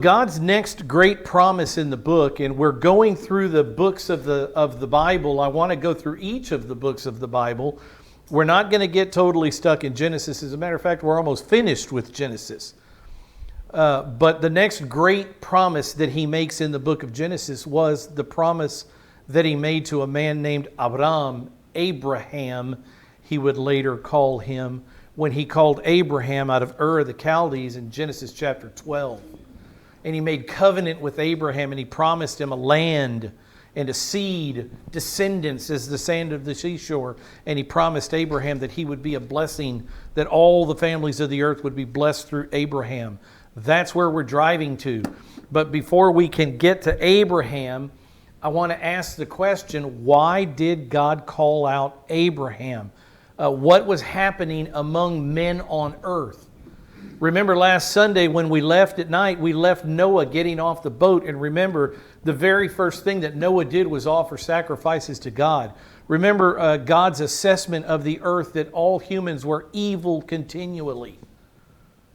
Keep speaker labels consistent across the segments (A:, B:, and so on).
A: God's next great promise in the book, and we're going through the books of the Bible. I want to go through each of the books of the Bible. We're not going to get totally stuck in Genesis. As a matter of fact, we're almost finished with Genesis. But the next great promise that he makes in the book of Genesis was the promise that he made to a man named Abraham, he would later call him, when he called Abraham out of Ur of the Chaldees in Genesis chapter 12. And he made covenant with Abraham, and he promised him a land and a seed, descendants as the sand of the seashore. And he promised Abraham that he would be a blessing, that all the families of the earth would be blessed through Abraham. That's where we're driving to. But before we can get to Abraham, I want to ask the question, why did God call out Abraham? What was happening among men on earth? Remember last Sunday when we left at night, we left Noah getting off the boat. And remember, the very first thing that Noah did was offer sacrifices to God. Remember God's assessment of the earth, that all humans were evil continually.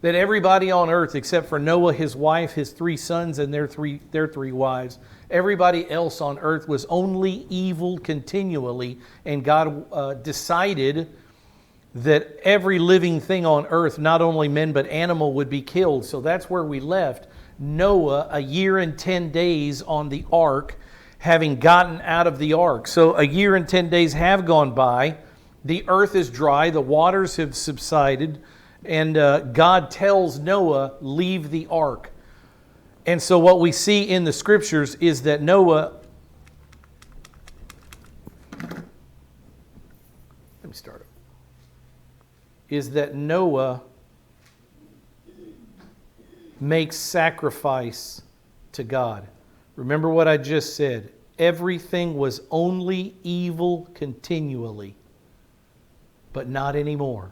A: That everybody on earth, except for Noah, his wife, his 3 sons, and their three wives, everybody else on earth was only evil continually. And God decided that every living thing on earth, not only men but animal, would be killed. So that's where we left Noah, a year and 10 days on the ark, having gotten out of the ark. So a year and 10 days have gone by. The earth is dry. The waters have subsided. And God tells Noah, leave the ark. And so what we see in the scriptures is that Noah... Let me start it. Is that Noah makes sacrifice to God. Remember what I just said. Everything was only evil continually, but not anymore.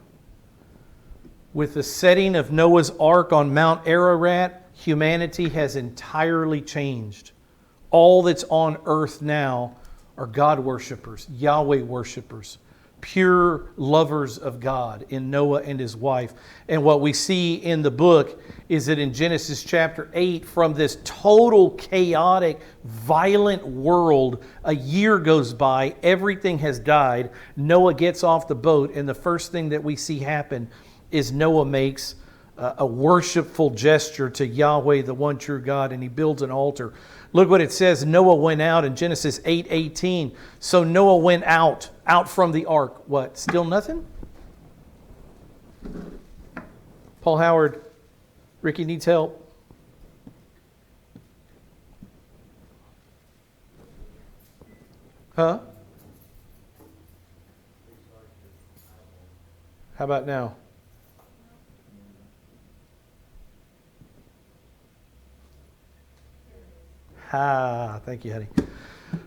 A: With the setting of Noah's Ark on Mount Ararat, humanity has entirely changed. All that's on earth now are God worshipers, Yahweh worshipers, pure lovers of God in Noah and his wife. And what we see in the book is that in Genesis chapter 8, from this total chaotic, violent world, a year goes by, everything has died. Noah gets off the boat, and the first thing that we see happen is Noah makes a worshipful gesture to Yahweh, the one true God, and he builds an altar. Look what it says. Noah went out in Genesis 8:18. So Noah went out from the ark. What? Still nothing? Paul Howard, Ricky needs help. Huh? How about now? Thank you, honey.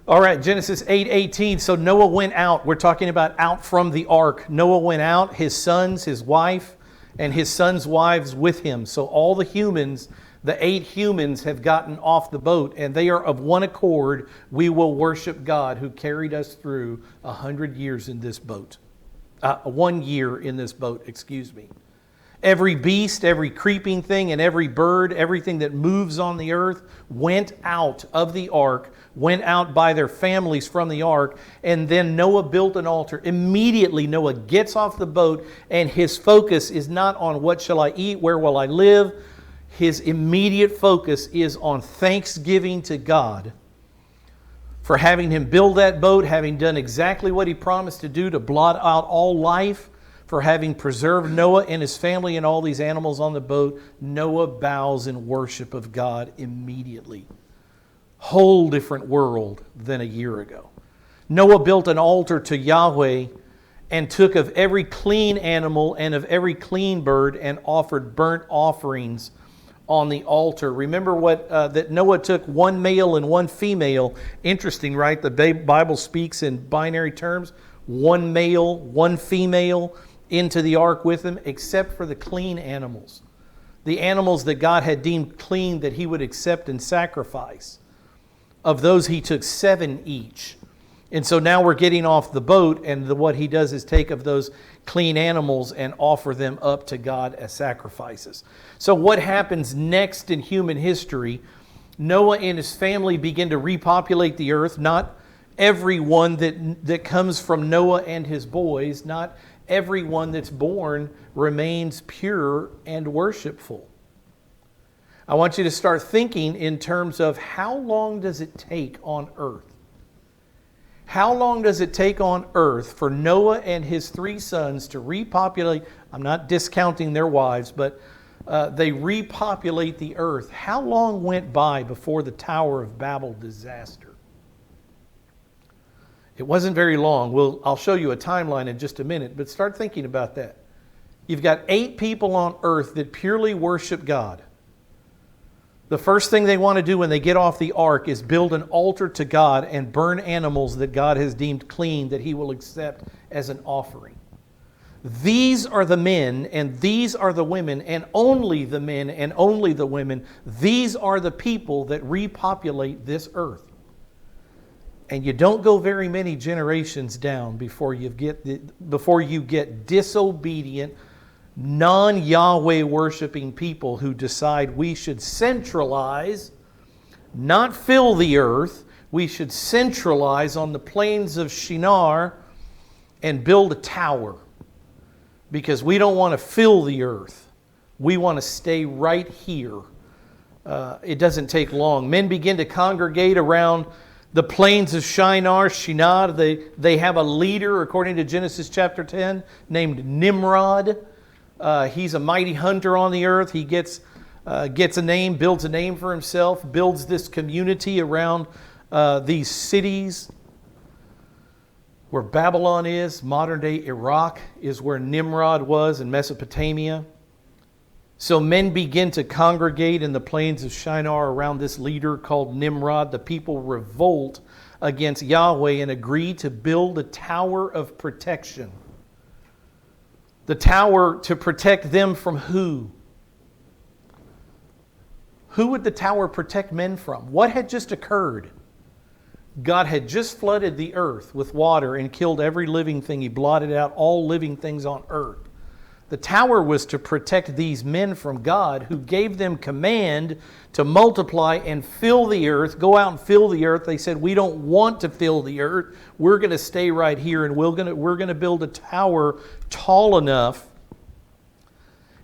A: All right, Genesis 8:18. So Noah went out. We're talking about out from the ark. Noah went out, his sons, his wife, and his sons' wives with him. So all the humans, the 8 humans, have gotten off the boat, and they are of one accord. We will worship God who carried us through 100 years in this boat. 1 year in this boat, excuse me. Every beast, every creeping thing, and every bird, everything that moves on the earth went out of the ark, went out by their families from the ark, and then Noah built an altar. Immediately Noah gets off the boat, and his focus is not on what shall I eat, where will I live. His immediate focus is on thanksgiving to God for having him build that boat, having done exactly what he promised to do to blot out all life, for having preserved Noah and his family and all these animals on the boat. Noah bows in worship of God immediately. Whole different world than a year ago. Noah built an altar to Yahweh and took of every clean animal and of every clean bird and offered burnt offerings on the altar. Remember what that Noah took 1 male and 1 female. Interesting, right? The Bible speaks in binary terms. 1 male, 1 female into the ark with him, except for the clean animals. The animals that God had deemed clean that he would accept and sacrifice. Of those he took 7 each. And so now we're getting off the boat, and what he does is take of those clean animals and offer them up to God as sacrifices. So what happens next in human history? Noah and his family begin to repopulate the earth. Not everyone that comes from Noah and his boys, not everyone that's born remains pure and worshipful. I want you to start thinking in terms of how long does it take on earth? How long does it take on earth for Noah and his 3 sons to repopulate? I'm not discounting their wives, but they repopulate the earth. How long went by before the Tower of Babel disaster? It wasn't very long. I'll show you a timeline in just a minute, but start thinking about that. You've got 8 people on earth that purely worship God. The first thing they want to do when they get off the ark is build an altar to God and burn animals that God has deemed clean that He will accept as an offering. These are the men and these are the women, and only the men and only the women. These are the people that repopulate this earth. And you don't go very many generations down before you get disobedient, non-Yahweh worshiping people who decide we should centralize, not fill the earth. We should centralize on the plains of Shinar and build a tower, because we don't want to fill the earth. We want to stay right here. It doesn't take long. Men begin to congregate around the plains of Shinar. They have a leader, according to Genesis chapter 10, named Nimrod. He's a mighty hunter on the earth. He gets a name, builds a name for himself, builds this community around these cities. Where Babylon is, modern day Iraq, is where Nimrod was in Mesopotamia. So men begin to congregate in the plains of Shinar around this leader called Nimrod. The people revolt against Yahweh and agree to build a tower of protection. The tower to protect them from who? Who would the tower protect men from? What had just occurred? God had just flooded the earth with water and killed every living thing. He blotted out all living things on earth. The tower was to protect these men from God, who gave them command to multiply and fill the earth. Go out and fill the earth. They said, we don't want to fill the earth. We're going to stay right here, and we're going to build a tower tall enough,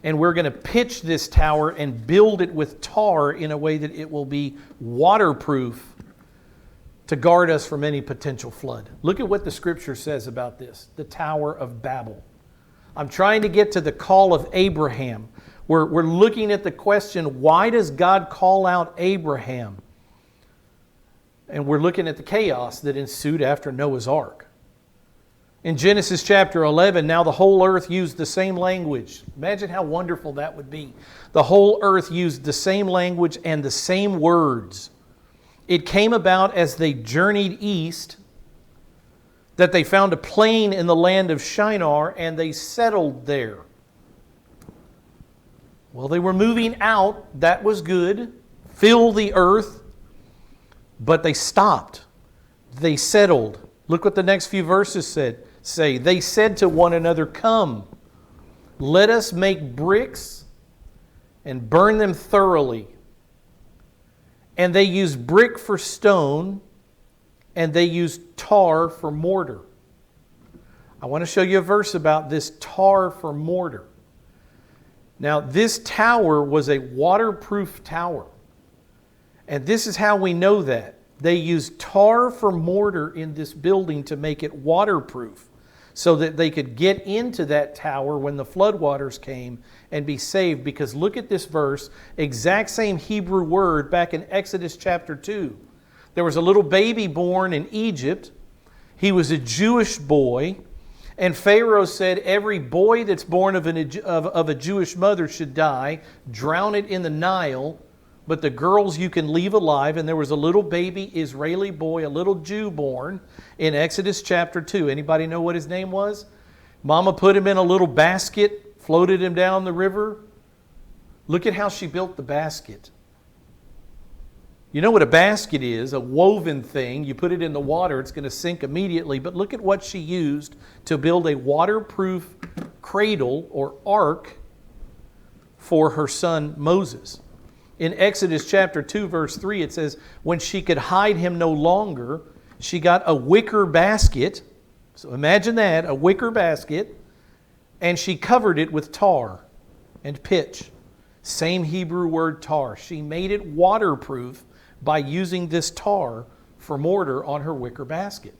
A: and we're going to pitch this tower and build it with tar in a way that it will be waterproof to guard us from any potential flood. Look at what the Scripture says about this, the Tower of Babel. I'm trying to get to the call of Abraham. We're looking at the question, why does God call out Abraham? And we're looking at the chaos that ensued after Noah's Ark. In Genesis chapter 11, now the whole earth used the same language. Imagine how wonderful that would be. The whole earth used the same language and the same words. It came about as they journeyed east that they found a plain in the land of Shinar, and they settled there. Well, they were moving out. That was good. Fill the earth. But they stopped. They settled. Look what the next few verses say. They said to one another, come, let us make bricks and burn them thoroughly. And they used brick for stone, and they used tar for mortar. I want to show you a verse about this tar for mortar. Now, this tower was a waterproof tower. And this is how we know that. They used tar for mortar in this building to make it waterproof, so that they could get into that tower when the floodwaters came and be saved. Because look at this verse, exact same Hebrew word back in Exodus chapter 2. There was a little baby born in Egypt. He was a Jewish boy. And Pharaoh said, every boy that's born of a Jewish mother should die. Drown it in the Nile. But the girls you can leave alive. And there was a little baby Israeli boy, a little Jew born in Exodus chapter 2. Anybody know what his name was? Mama put him in a little basket, floated him down the river. Look at how she built the basket. You know what a basket is, a woven thing. You put it in the water, it's going to sink immediately. But look at what she used to build a waterproof cradle or ark for her son Moses. In Exodus chapter 2, verse 3, it says, when she could hide him no longer, she got a wicker basket. So imagine that, a wicker basket. And she covered it with tar and pitch. Same Hebrew word tar. She made it waterproof by using this tar for mortar on her wicker basket.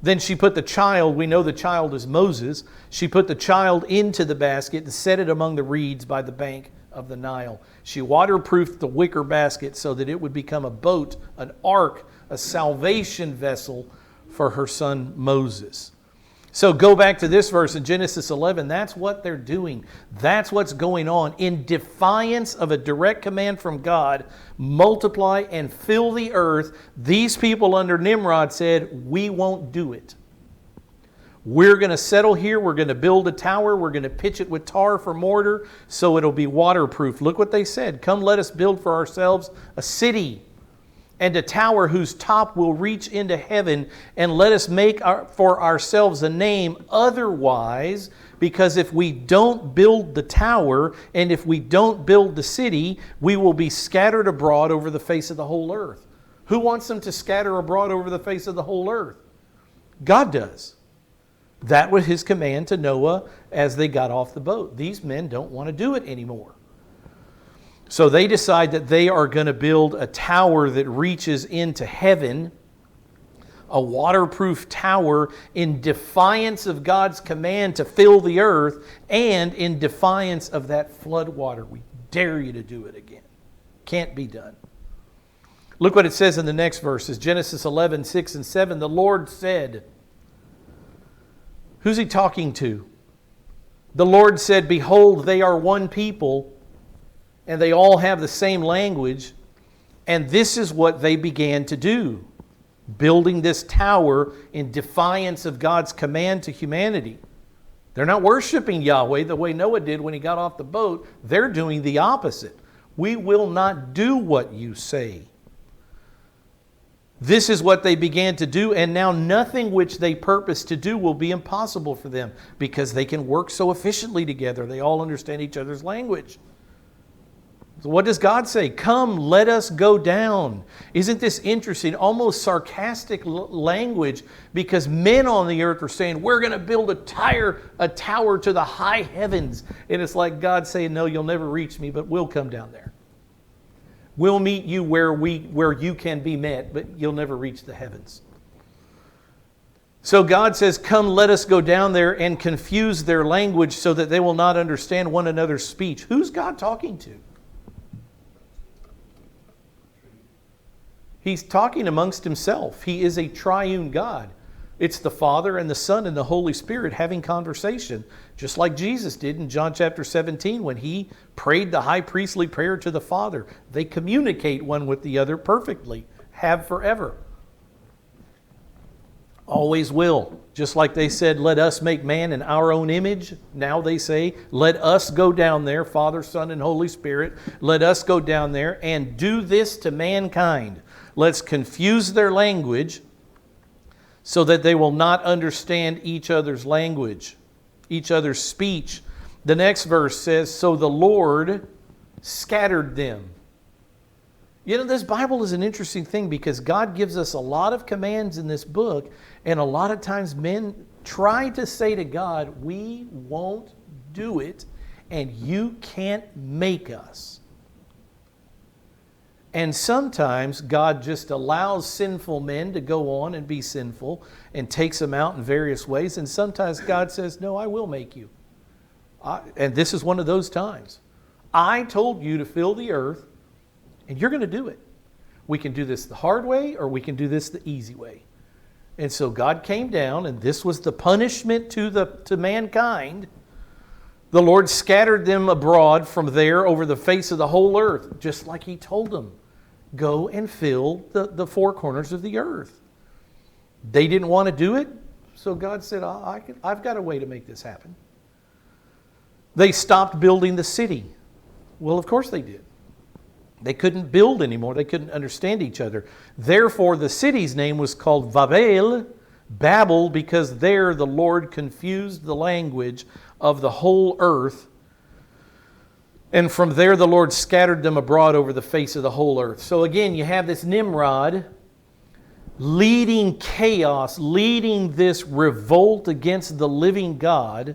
A: Then she put the child, we know the child is Moses, she put the child into the basket and set it among the reeds by the bank of the Nile. She waterproofed the wicker basket so that it would become a boat, an ark, a salvation vessel for her son Moses. So go back to this verse in Genesis 11. That's what they're doing. That's what's going on. In defiance of a direct command from God, multiply and fill the earth, these people under Nimrod said, we won't do it. We're going to settle here. We're going to build a tower. We're going to pitch it with tar for mortar so it'll be waterproof. Look what they said. Come, let us build for ourselves a city and a tower whose top will reach into heaven, and let us make for ourselves a name. Otherwise, because if we don't build the tower and if we don't build the city, we will be scattered abroad over the face of the whole earth. Who wants them to scatter abroad over the face of the whole earth? God does. That was his command to Noah as they got off the boat. These men don't want to do it anymore. So they decide that they are going to build a tower that reaches into heaven, a waterproof tower in defiance of God's command to fill the earth and in defiance of that flood water. We dare you to do it again. Can't be done. Look what it says in the next verses. Genesis 11, 6 and 7. The Lord said, who's he talking to? The Lord said, behold, they are one people, and they all have the same language, and this is what they began to do, building this tower in defiance of God's command to humanity. They're not worshiping Yahweh the way Noah did when he got off the boat. They're doing the opposite. We will not do what you say. This is what they began to do, and now nothing which they purpose to do will be impossible for them because they can work so efficiently together. They all understand each other's language. So what does God say? Come, let us go down. Isn't this interesting? Almost sarcastic language, because men on the earth are saying, we're going to build a tower to the high heavens. And it's like God saying, no, you'll never reach me, but we'll come down there. We'll meet you where you can be met, but you'll never reach the heavens. So God says, come, let us go down there and confuse their language so that they will not understand one another's speech. Who's God talking to? He's talking amongst himself. He is a triune God. It's the Father and the Son and the Holy Spirit having conversation, just like Jesus did in John chapter 17 when he prayed the high priestly prayer to the Father. They communicate one with the other perfectly, have forever. Always will. Just like they said, let us make man in our own image. Now they say, let us go down there, Father, Son, and Holy Spirit. Let us go down there and do this to mankind. Let's confuse their language so that they will not understand each other's language, each other's speech. The next verse says, so the Lord scattered them. You know, this Bible is an interesting thing because God gives us a lot of commands in this book, and a lot of times men try to say to God, we won't do it, and you can't make us. And sometimes God just allows sinful men to go on and be sinful and takes them out in various ways. And sometimes God says, no, I will make you. And this is one of those times. I told you to fill the earth, and you're going to do it. We can do this the hard way, or we can do this the easy way. And so God came down, and this was the punishment to mankind. The Lord scattered them abroad from there over the face of the whole earth, just like he told them. Go and fill the four corners of the earth. They didn't want to do it, so God said, I've got a way to make this happen. They stopped building the city. Well, of course they did. They couldn't build anymore. They couldn't understand each other. Therefore, the city's name was called Babel, because there the Lord confused the language of the whole earth. And from there the Lord scattered them abroad over the face of the whole earth. So again, you have this Nimrod leading chaos, leading this revolt against the living God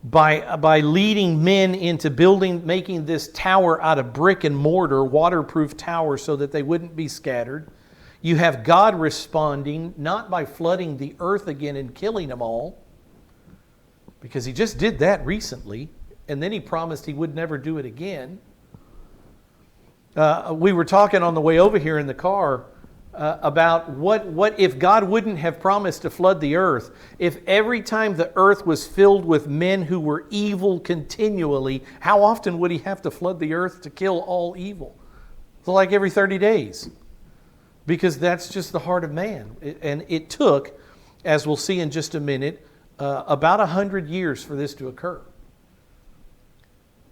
A: by leading men into making this tower out of brick and mortar, waterproof tower, so that they wouldn't be scattered. You have God responding, not by flooding the earth again and killing them all, because He just did that recently, and then He promised He would never do it again. We were talking on the way over here in the car about what if God wouldn't have promised to flood the earth, if every time the earth was filled with men who were evil continually, how often would He have to flood the earth to kill all evil? So like every 30 days. Because that's just the heart of man. And it took, as we'll see in just a minute, about 100 years for this to occur.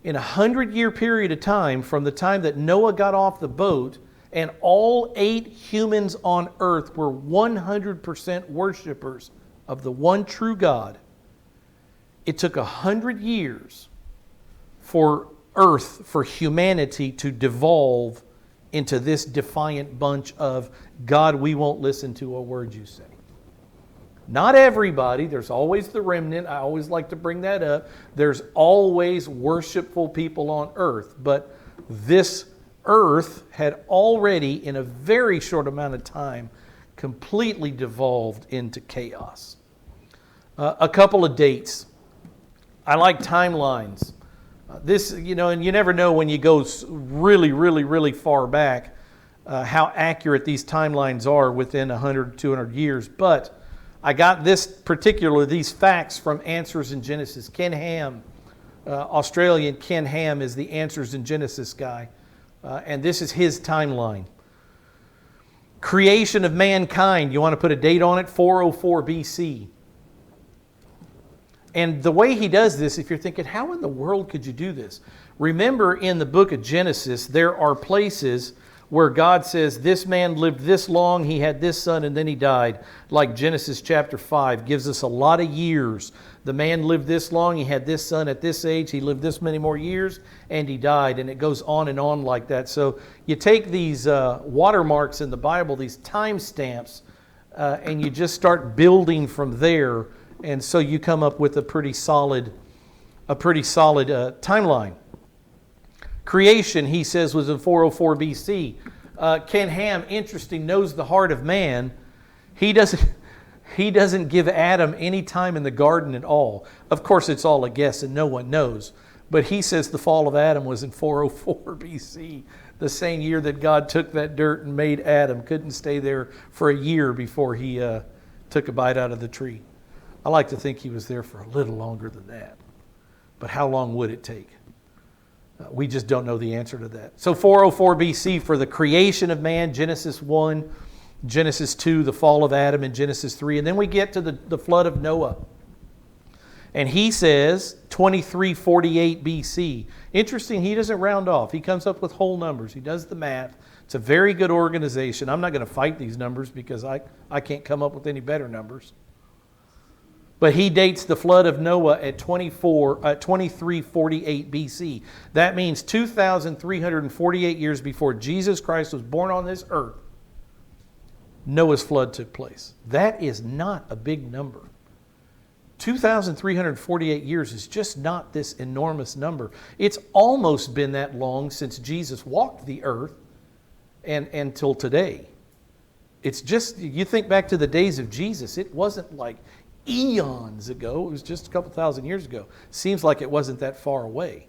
A: In a 100-year period of time, from the time that Noah got off the boat, and all 8 humans on earth were 100% worshipers of the one true God, it took 100 years for earth, for humanity to devolve into this defiant bunch of, God, we won't listen to a word you say. Not everybody. There's always the remnant. I always like to bring that up. There's always worshipful people on earth. But this earth had already, in a very short amount of time, completely devolved into chaos. A couple of dates. I like timelines. This, and you never know when you go really, really, really far back how accurate these timelines are within 100, 200 years. But I got these facts from Answers in Genesis. Ken Ham, Australian Ken Ham, is the Answers in Genesis guy. And this is his timeline. Creation of mankind. You want to put a date on it? 404 BC. And the way he does this, if you're thinking, how in the world could you do this? Remember, in the book of Genesis, there are places where God says, this man lived this long, he had this son, and then he died. Like Genesis chapter 5 gives us a lot of years. The man lived this long, he had this son at this age, he lived this many more years, and he died. And it goes on and on like that. So you take these watermarks in the Bible, these time stamps, and you just start building from there. And so you come up with a pretty solid timeline. Creation, he says, was in 404 BC. Ken Ham, interesting, knows the heart of man. He doesn't give Adam any time in the garden at all. Of course, it's all a guess and no one knows. But he says the fall of Adam was in 404 BC, the same year that God took that dirt and made Adam. Couldn't stay there for a year before he took a bite out of the tree. I like to think he was there for a little longer than that. But how long would it take? We just don't know the answer to that. So 404 BC for the creation of man, Genesis 1, Genesis 2, the fall of Adam, and Genesis 3. And then we get to the flood of Noah. And he says 2348 BC. Interesting, he doesn't round off. He comes up with whole numbers. He does the math. It's a very good organization. I'm not going to fight these numbers because I can't come up with any better numbers. But he dates the flood of Noah at 2348 BC. That means 2,348 years before Jesus Christ was born on this earth, Noah's flood took place. That is not a big number. 2,348 years is just not this enormous number. It's almost been that long since Jesus walked the earth and until today. It's just, you think back to the days of Jesus, it wasn't like eons ago. It was just a couple thousand years ago. Seems like it wasn't that far away.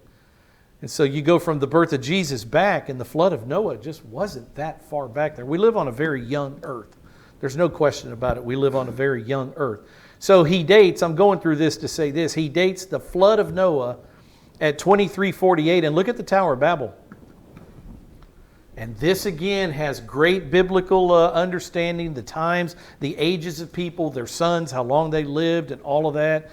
A: And so you go from the birth of Jesus back, and the flood of Noah just wasn't that far back there. We live on a very young earth. There's no question about it. We live on a very young earth. So he dates, I'm going through this to say this, he dates the flood of Noah at 2348. And look at the Tower of Babel. And this again has great biblical understanding, the times, the ages of people, their sons, how long they lived, and all of that.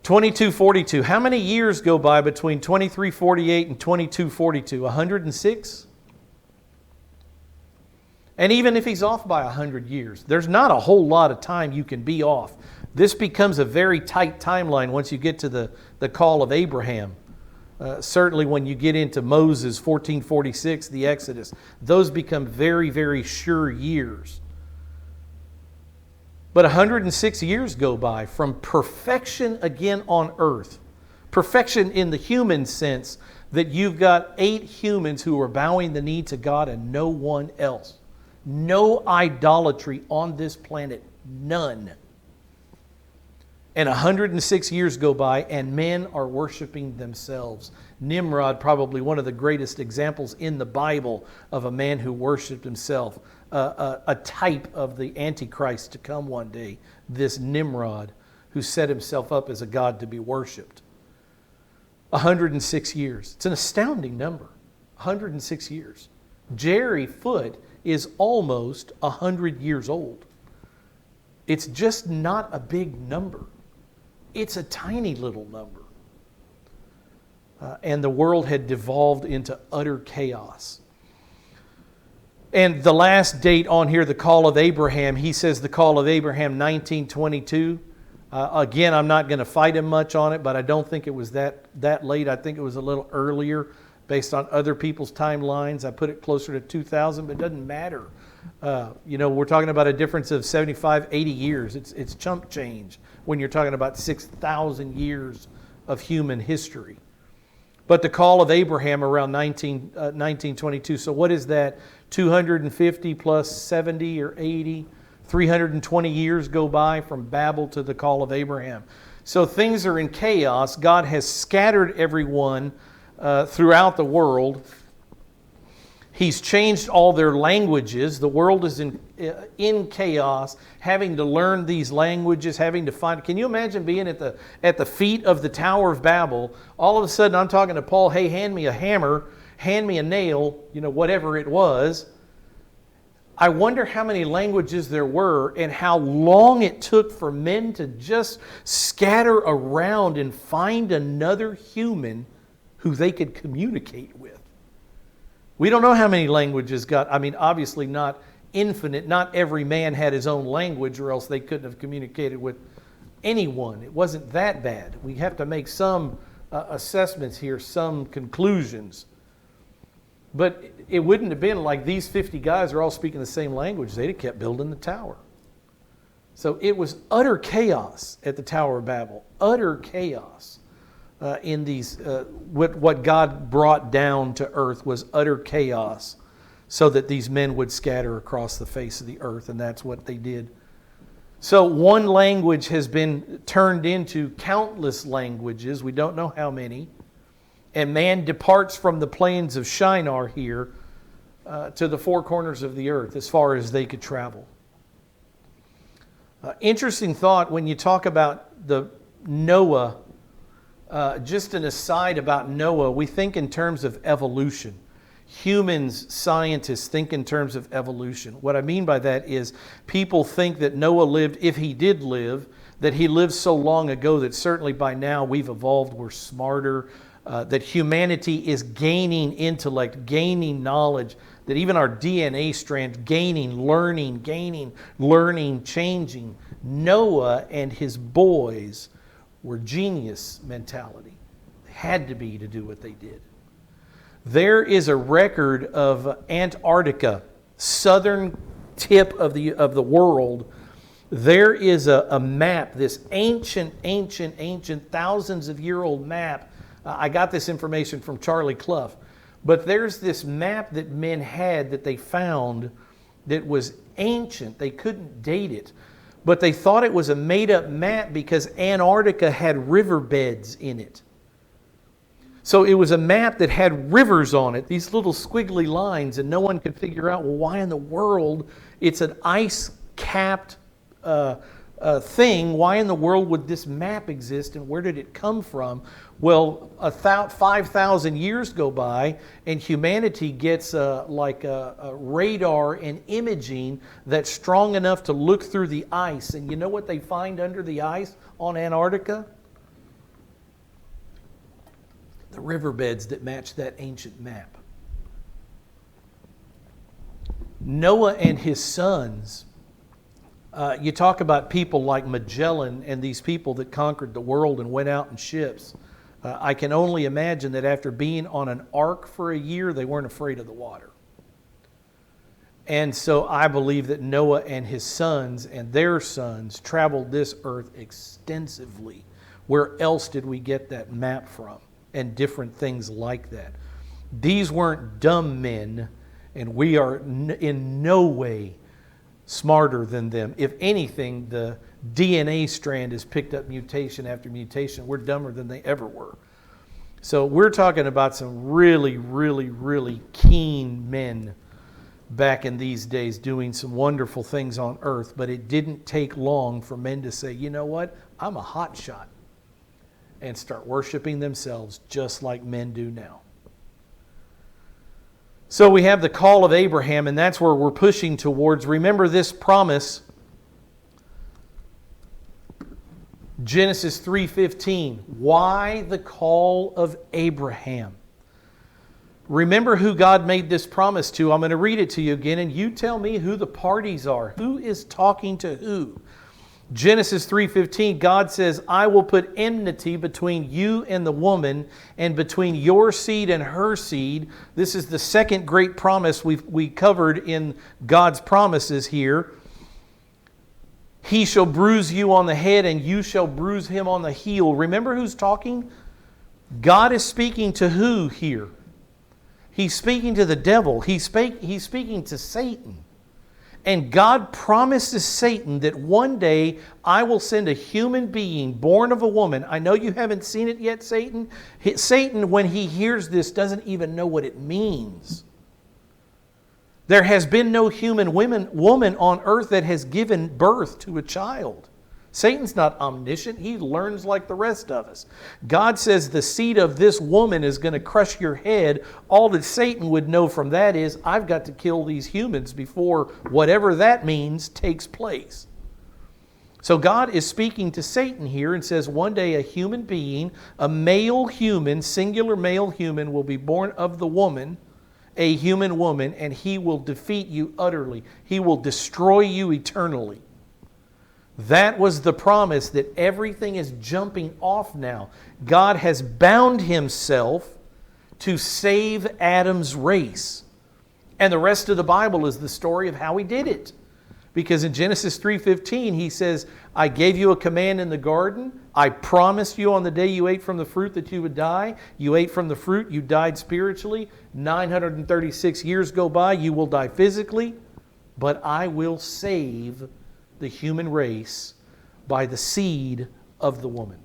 A: 2242. How many years go by between 2348 and 2242? 106? And even if he's off by 100 years, there's not a whole lot of time you can be off. This becomes a very tight timeline once you get to the call of Abraham. Certainly when you get into Moses, 1446, the Exodus, those become very, very sure years. But 106 years go by from perfection again on earth. Perfection in the human sense that you've got 8 humans who are bowing the knee to God and no one else. No idolatry on this planet. None. And 106 years go by and men are worshiping themselves. Nimrod, probably one of the greatest examples in the Bible of a man who worshiped himself. A type of the Antichrist to come one day. This Nimrod who set himself up as a god to be worshipped. 106 years. It's an astounding number. 106 years. Jerry Foote is almost 100 years old. It's just not a big number. It's a tiny little number. And the world had devolved into utter chaos. And the last date on here, the call of Abraham, he says the call of Abraham, 1922. Again, I'm not going to fight him much on it, but I don't think it was that late. I think it was a little earlier based on other people's timelines. I put it closer to 2000, but it doesn't matter. We're talking about a difference of 75, 80 years. It's chump change when you're talking about 6,000 years of human history. But the call of Abraham around 1922. So what is that? 250 plus 70 or 80? 320 years go by from Babel to the call of Abraham. So things are in chaos. God has scattered everyone throughout the world. He's changed all their languages. The world is in chaos, having to learn these languages, having to find. Can you imagine being at the feet of the Tower of Babel? All of a sudden, I'm talking to Paul. Hey, hand me a hammer, hand me a nail. Whatever it was. I wonder how many languages there were and how long it took for men to just scatter around and find another human who they could communicate with. We don't know how many languages obviously not infinite. Not every man had his own language or else they couldn't have communicated with anyone. It wasn't that bad. We have to make some assessments here, some conclusions. But it wouldn't have been like these 50 guys are all speaking the same language. They'd have kept building the tower. So it was utter chaos at the Tower of Babel. Utter chaos. In these, what God brought down to earth was utter chaos so that these men would scatter across the face of the earth, and that's what they did. So one language has been turned into countless languages. We don't know how many. And man departs from the plains of Shinar here to the four corners of the earth as far as they could travel. Interesting thought when you talk about the Noah. Just an aside about Noah, we think in terms of evolution. Humans, scientists think in terms of evolution. What I mean by that is people think that Noah lived, if he did live, that he lived so long ago that certainly by now we've evolved, we're smarter, that humanity is gaining intellect, gaining knowledge, that even our DNA strand gaining, learning, changing. Noah and his boys were genius mentality. They had to be to do what they did. There is a record of Antarctica, southern tip of the world. There is a map, this ancient, thousands of year old map. I got this information from Charlie Clough. But there's this map that men had that they found that was ancient. They couldn't date it. But they thought it was a made-up map because Antarctica had riverbeds in it. So it was a map that had rivers on it, these little squiggly lines, and no one could figure out, well, why in the world it's an ice-capped thing. Why in the world would this map exist, and where did it come from? Well, 5,000 years go by, and humanity gets a radar and imaging that's strong enough to look through the ice. And you know what they find under the ice on Antarctica? the riverbeds that match that ancient map. Noah and his sons, you talk about people like Magellan and these people that conquered the world and went out in ships. I can only imagine that after being on an ark for a year, they weren't afraid of the water. And so I believe that Noah and his sons and their sons traveled this earth extensively. Where else did we get that map from? And different things like that. These weren't dumb men, and we are in no way smarter than them. If anything, the DNA strand has picked up mutation after mutation. We're dumber than they ever were. So we're talking about some really, really, really keen men back in these days doing some wonderful things on earth, but it didn't take long for men to say, you know what, I'm a hot shot, and start worshiping themselves just like men do now. So we have the call of Abraham, and that's where we're pushing towards. Remember this promise, Genesis 3:15. Why the call of Abraham? Remember who God made this promise to. I'm going to read it to you again, and you tell me who the parties are. Who is talking to who? Genesis 3:15, God says, I will put enmity between you and the woman, and between your seed and her seed. This is the second great promise we covered in God's promises here. He shall bruise you on the head, and you shall bruise him on the heel. Remember who's talking? God is speaking to who here? He's speaking to the devil. He's speaking to Satan. And God promises Satan that one day I will send a human being born of a woman. I know you haven't seen it yet, Satan. Satan, when he hears this, doesn't even know what it means. There has been no human woman on earth that has given birth to a child. Satan's not omniscient. He learns like the rest of us. God says the seed of this woman is going to crush your head. All that Satan would know from that is, I've got to kill these humans before whatever that means takes place. So God is speaking to Satan here and says one day a human being, a male human, singular male human, will be born of the woman, a human woman, and he will defeat you utterly. He will destroy you eternally. That was the promise that everything is jumping off now. God has bound himself to save Adam's race. And the rest of the Bible is the story of how he did it. Because in Genesis 3:15 he says, I gave you a command in the garden. I promised you on the day you ate from the fruit that you would die. You ate from the fruit, you died spiritually. 936 years go by, you will die physically. But I will save the human race by the seed of the woman.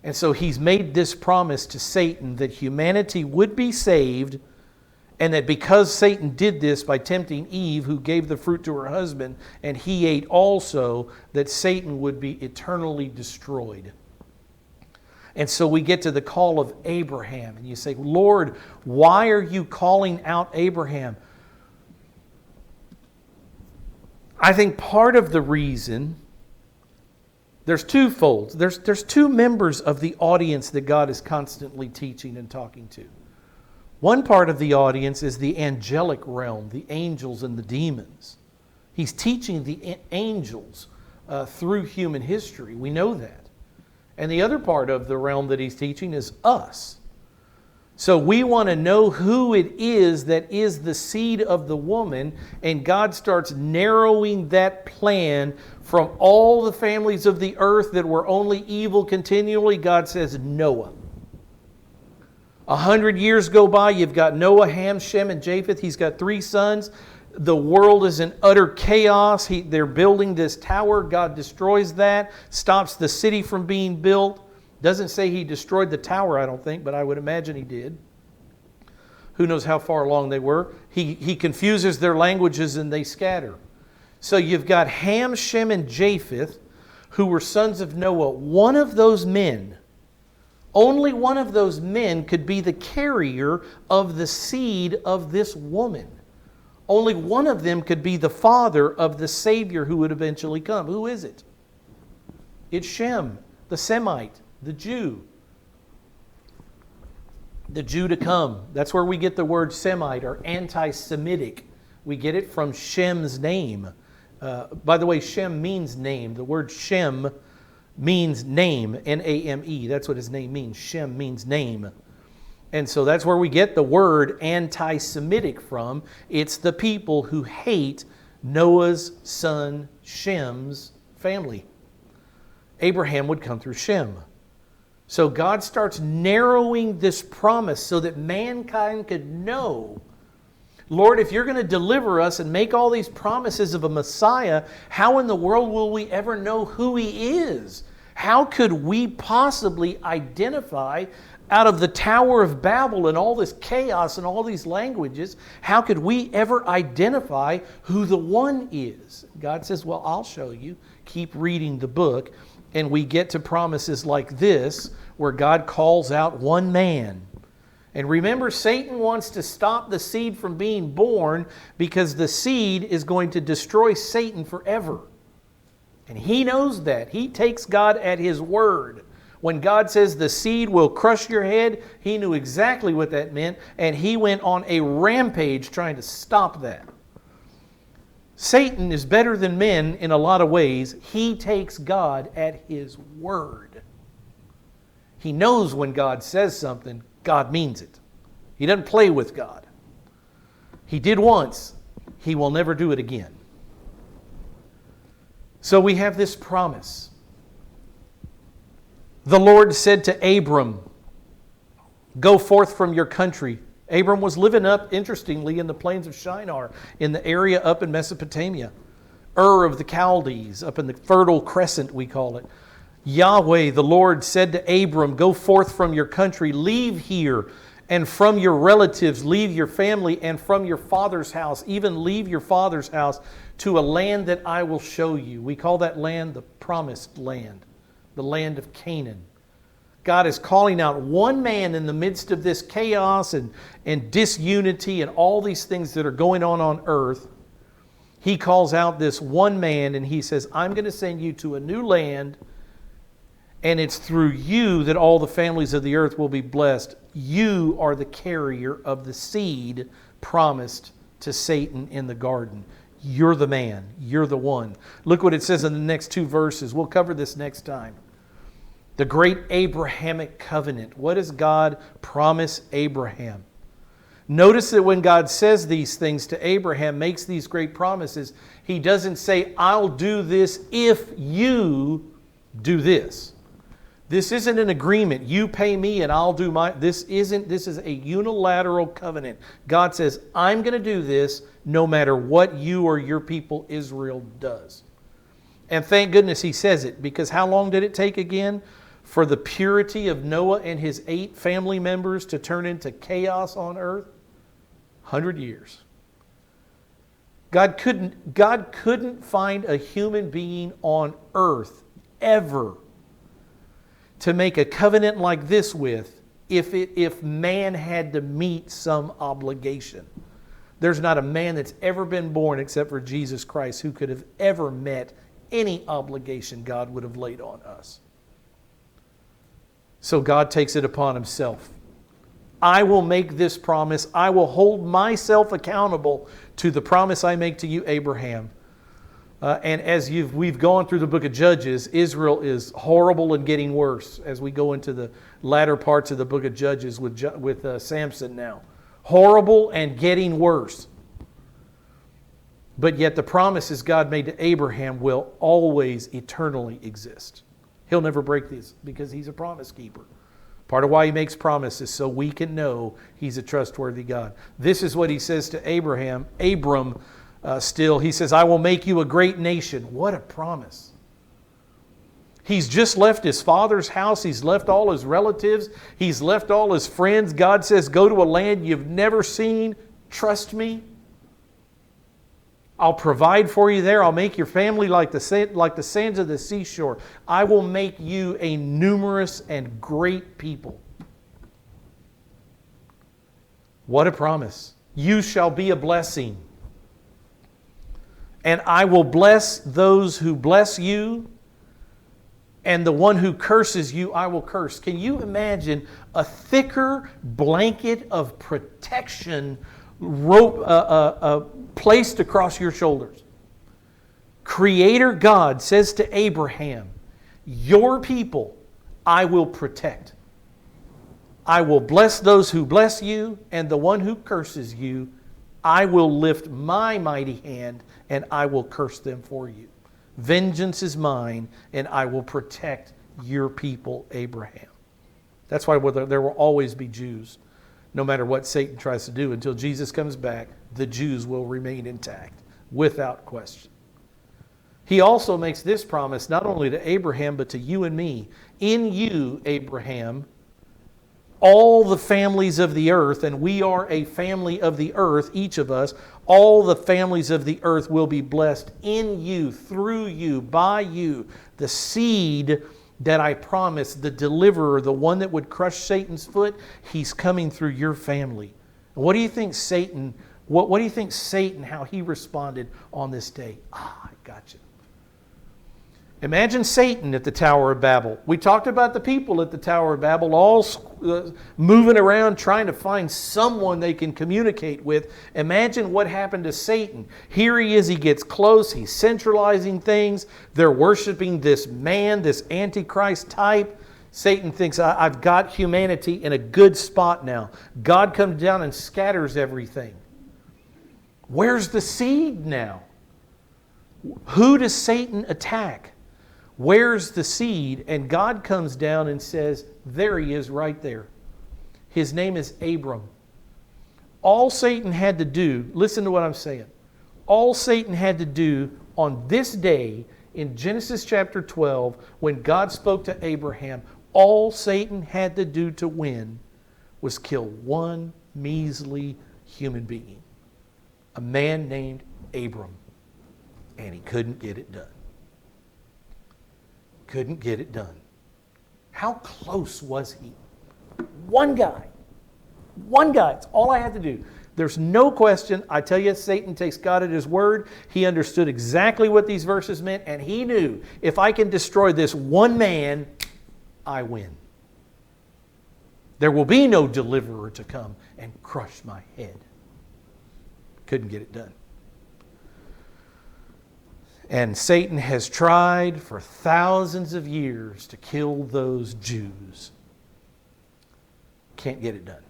A: And so he's made this promise to Satan that humanity would be saved, and that because Satan did this by tempting Eve, who gave the fruit to her husband, and he ate also, that Satan would be eternally destroyed. And so we get to the call of Abraham, and you say, Lord, why are you calling out Abraham? I think part of the reason, there's twofold. There's two members of the audience that God is constantly teaching and talking to. One part of the audience is the angelic realm, the angels and the demons. He's teaching the angels through human history. We know that. And the other part of the realm that he's teaching is us. So we want to know who it is that is the seed of the woman, and God starts narrowing that plan from all the families of the earth that were only evil continually. God says Noah. 100 years go by, you've got Noah, Ham, Shem, and Japheth. He's got 3 sons. The world is in utter chaos. They're building this tower. God destroys that, stops the city from being built. Doesn't say he destroyed the tower, I don't think, but I would imagine he did. Who knows how far along they were. He confuses their languages and they scatter. So you've got Ham, Shem, and Japheth, who were sons of Noah. One of those men, only one of those men could be the carrier of the seed of this woman. Only one of them could be the father of the Savior who would eventually come. Who is it? It's Shem, the Semite, the Jew. the Jew to come. That's where we get the word Semite or anti-Semitic. We get it from Shem's name. By the way, Shem means name. The word Shem means name, N-A-M-E. That's what his name means. Shem means name. And so that's where we get the word anti-Semitic from. It's the people who hate Noah's son Shem's family. Abraham would come through Shem. So God starts narrowing this promise so that mankind could know, Lord, if you're going to deliver us and make all these promises of a Messiah, how in the world will we ever know who He is? How could we possibly identify out of the Tower of Babel and all this chaos and all these languages, how could we ever identify who the one is? God says, well, I'll show you. Keep reading the book. And we get to promises like this, where God calls out one man. And remember, Satan wants to stop the seed from being born because the seed is going to destroy Satan forever. And he knows that. He takes God at His word. When God says the seed will crush your head, He knew exactly what that meant, and He went on a rampage trying to stop that. Satan is better than men in a lot of ways. He takes God at His word. He knows when God says something, God means it. He doesn't play with God. He did once. He will never do it again. So we have this promise. The Lord said to Abram, go forth from your country. Abram was living up, interestingly, in the plains of Shinar, in the area up in Mesopotamia. Ur of the Chaldees, up in the Fertile Crescent, we call it. Yahweh, the Lord, said to Abram, go forth from your country, leave here, and from your relatives, leave your family, and from your father's house, even leave your father's house, to a land that I will show you. We call that land the Promised Land, the land of Canaan. God is calling out one man in the midst of this chaos and disunity and all these things that are going on earth. He calls out this one man and He says, I'm going to send you to a new land, and it's through you that all the families of the earth will be blessed. You are the carrier of the seed promised to Satan in the garden. You're the man. You're the one. Look what it says in the next two verses. We'll cover this next time. The great Abrahamic covenant. What does God promise Abraham? Notice that when God says these things to Abraham, makes these great promises, He doesn't say, I'll do this if you do this. This isn't an agreement. You pay me and I'll do my... This is a unilateral covenant. God says, I'm going to do this no matter what you or your people Israel does. And thank goodness He says it, because how long did it take again for the purity of Noah and his 8 family members to turn into chaos on earth? 100 years. God couldn't find a human being on earth ever to make a covenant like this with if man had to meet some obligation. There's not a man that's ever been born except for Jesus Christ who could have ever met any obligation God would have laid on us. So God takes it upon Himself. I will make this promise. I will hold myself accountable to the promise I make to you, Abraham. And as we've gone through the book of Judges, Israel is horrible and getting worse as we go into the latter parts of the book of Judges with Samson now. Horrible and getting worse. But yet the promises God made to Abraham will always eternally exist. He'll never break these because He's a promise keeper. Part of why He makes promises so we can know He's a trustworthy God. This is what He says to Abram, He says, I will make you a great nation. What a promise. He's just left his father's house. He's left all his relatives. He's left all his friends. God says, go to a land you've never seen. Trust me. I'll provide for you there. I'll make your family like the sands of the seashore. I will make you a numerous and great people. What a promise. You shall be a blessing. And I will bless those who bless you, and the one who curses you, I will curse. Can you imagine a thicker blanket of protection placed across your shoulders? Creator God says to Abraham, your people I will protect. I will bless those who bless you, and the one who curses you, I will lift my mighty hand, and I will curse them for you. Vengeance is mine, and I will protect your people, Abraham. That's why there will always be Jews. No matter what Satan tries to do, until Jesus comes back, the Jews will remain intact, without question. He also makes this promise not only to Abraham, but to you and me. In you, Abraham, all the families of the earth, and we are a family of the earth, each of us, all the families of the earth will be blessed in you, through you, by you. The seed that I promised, the deliverer, the one that would crush Satan's foot, he's coming through your family. And what do you think Satan, what do you think Satan, how he responded on this day? I got you. Imagine Satan at the Tower of Babel. We talked about the people at the Tower of Babel all moving around trying to find someone they can communicate with. Imagine what happened to Satan. Here he is, he gets close, he's centralizing things. They're worshiping this man, this Antichrist type. Satan thinks, I've got humanity in a good spot now. God comes down and scatters everything. Where's the seed now? Who does Satan attack? Where's the seed? And God comes down and says, there he is right there. His name is Abram. All Satan had to do, listen to what I'm saying. All Satan had to do on this day in Genesis chapter 12, when God spoke to Abraham, all Satan had to do to win was kill one measly human being. A man named Abram. And he couldn't get it done. Couldn't get it done. How close was he? One guy. One guy. It's all I had to do. There's no question. I tell you, Satan takes God at his word. He understood exactly what these verses meant, and he knew, if I can destroy this one man, I win. There will be no deliverer to come and crush my head. Couldn't get it done. And Satan has tried for thousands of years to kill those Jews. Can't get it done.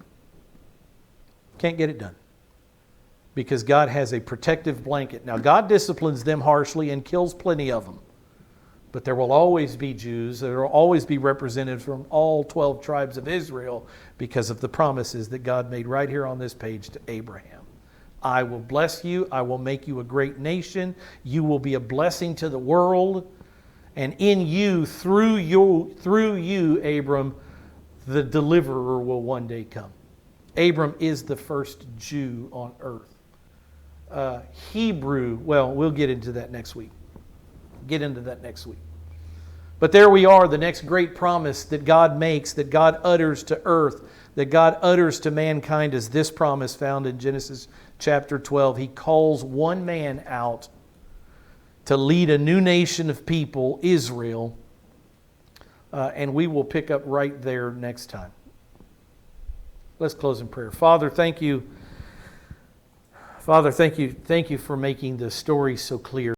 A: Can't get it done. Because God has a protective blanket. Now, God disciplines them harshly and kills plenty of them. But there will always be Jews. There will always be representatives from all 12 tribes of Israel because of the promises that God made right here on this page to Abraham. I will bless you. I will make you a great nation. You will be a blessing to the world. And in you, through you, Abram, the deliverer will one day come. Abram is the first Jew on earth. Hebrew, well, we'll get into that next week. Get into that next week. But there we are, the next great promise that God makes, that God utters to earth, that God utters to mankind is this promise found in Genesis chapter 12. He calls one man out to lead a new nation of people, Israel. And we will pick up right there next time. Let's close in prayer. Father, thank you. Father, thank you for making the story so clear.